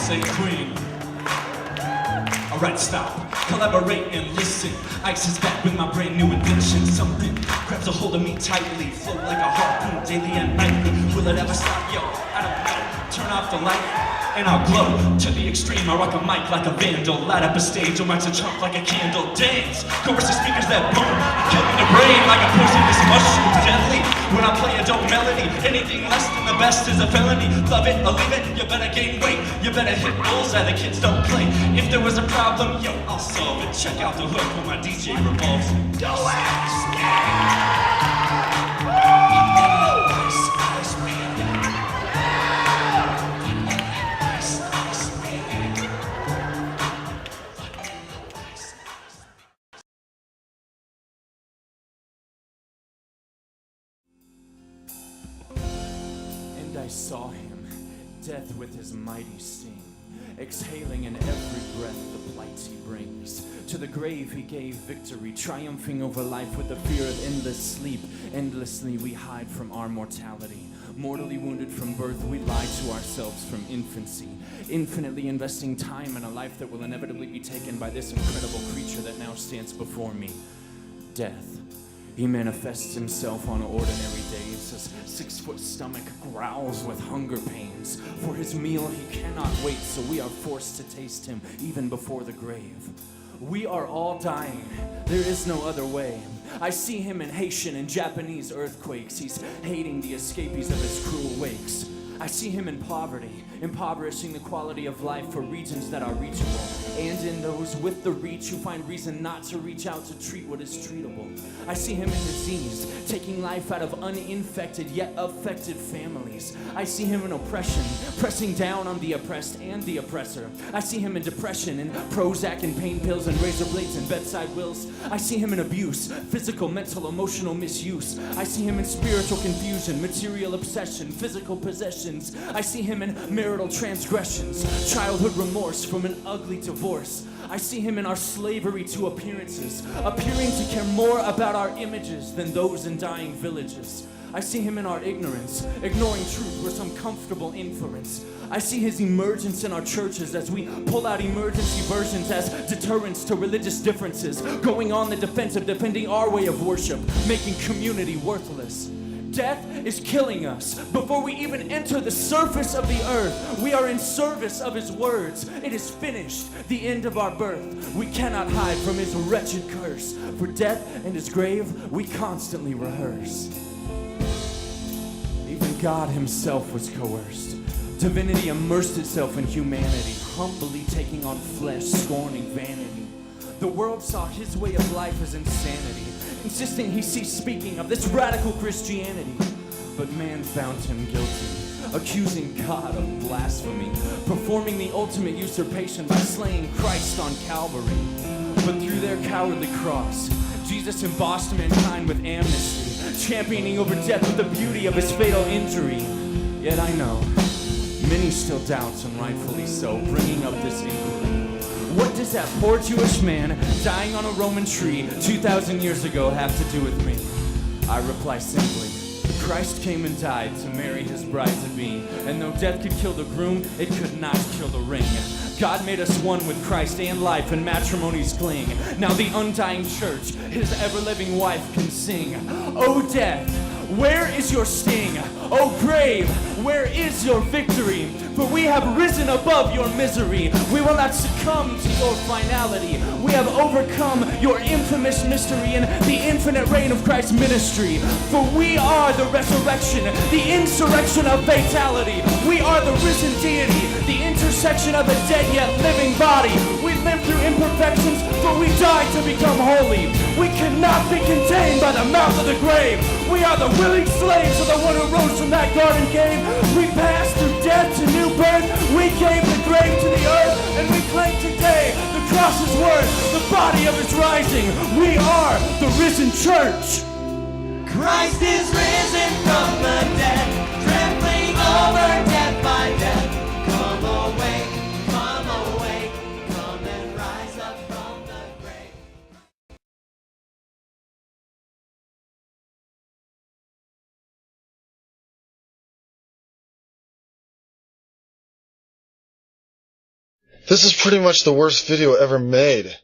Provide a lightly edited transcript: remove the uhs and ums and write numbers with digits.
say queen. Alright, stop, collaborate and listen. Ice is back with my brand new invention. Something grabs a hold of me tightly, flow like a harpoon daily and nightly. Will it ever stop? Yo, I don't know. Turn off the light and I'll glow to the extreme. I rock a mic like a vandal, light up a stage, or match a chump like a candle. Dance, chorus of speakers that boom, killing the brain like a poisonous mushroom. Deadly when I play a dope melody. Anything less than the best is a felony. Love it or leave it, you better gain weight. You better hit bullseye, the kids don't play. If there was a problem, yo, I'll solve it. Check out the hook when my DJ revolves. Go ask me! I saw him, death with his mighty sting, exhaling in every breath the plights he brings. To the grave he gave victory, triumphing over life with the fear of endless sleep. Endlessly we hide from our mortality. Mortally wounded from birth, we lie to ourselves from infancy. Infinitely investing time in a life that will inevitably be taken by this incredible creature that now stands before me, death. He manifests himself on ordinary days. His 6-foot stomach growls with hunger pains. For his meal he cannot wait, so we are forced to taste him even before the grave. We are all dying. There is no other way. I see him in Haitian and Japanese earthquakes. He's hating the escapees of his cruel wakes. I see him in poverty, impoverishing the quality of life for regions that are reachable. And in those with the reach who find reason not to reach out to treat what is treatable. I see him in disease, taking life out of uninfected yet affected families. I see him in oppression, pressing down on the oppressed and the oppressor. I see him in depression, in Prozac and pain pills and razor blades and bedside wills. I see him in abuse, physical, mental, emotional misuse. I see him in spiritual confusion, material obsession, physical possession. I see him in marital transgressions, childhood remorse from an ugly divorce. I see him in our slavery to appearances, appearing to care more about our images than those in dying villages. I see him in our ignorance, ignoring truth for some comfortable inference. I see his emergence in our churches as we pull out emergency versions as deterrents to religious differences, going on the defensive, defending our way of worship, making community worthless. Death is killing us. Before we even enter the surface of the earth, we are in service of his words. It is finished, the end of our birth. We cannot hide from his wretched curse. For death and his grave, we constantly rehearse. Even God himself was coerced. Divinity immersed itself in humanity, humbly taking on flesh, scorning vanity. The world saw his way of life as insanity, insisting he cease speaking of this radical Christianity. But man found him guilty, accusing God of blasphemy, performing the ultimate usurpation by slaying Christ on Calvary. But through their cowardly cross, Jesus embossed mankind with amnesty, championing over death with the beauty of his fatal injury. Yet I know, many still doubt, and rightfully so, bringing up this inquiry. What does that poor Jewish man dying on a Roman tree 2,000 years ago have to do with me? I reply simply, Christ came and died to marry his bride-to-be, and though death could kill the groom, it could not kill the ring. God made us one with Christ, and life and matrimony's cling. Now the undying church, his ever-living wife, can sing, O death, where is your sting? O grave, where is your victory? For we have risen above your misery. We will not succumb to your finality. We have overcome your infamous mystery in the infinite reign of Christ's ministry. For we are the resurrection, the insurrection of fatality. We are the risen deity, the intersection of a dead yet living body. We live through imperfections, but we died to become holy. We cannot be contained by the mouth of the grave. We are the willing slaves of the one who rose from that garden cave. We passed through death to new birth. We gave the grave to the earth, and we claim today the cross's worth, the body of his rising. We are the risen church. Christ is risen from the dead, trampling over death by death. Come awake, come awake, come and rise up from the grave. This is pretty much the worst video ever made.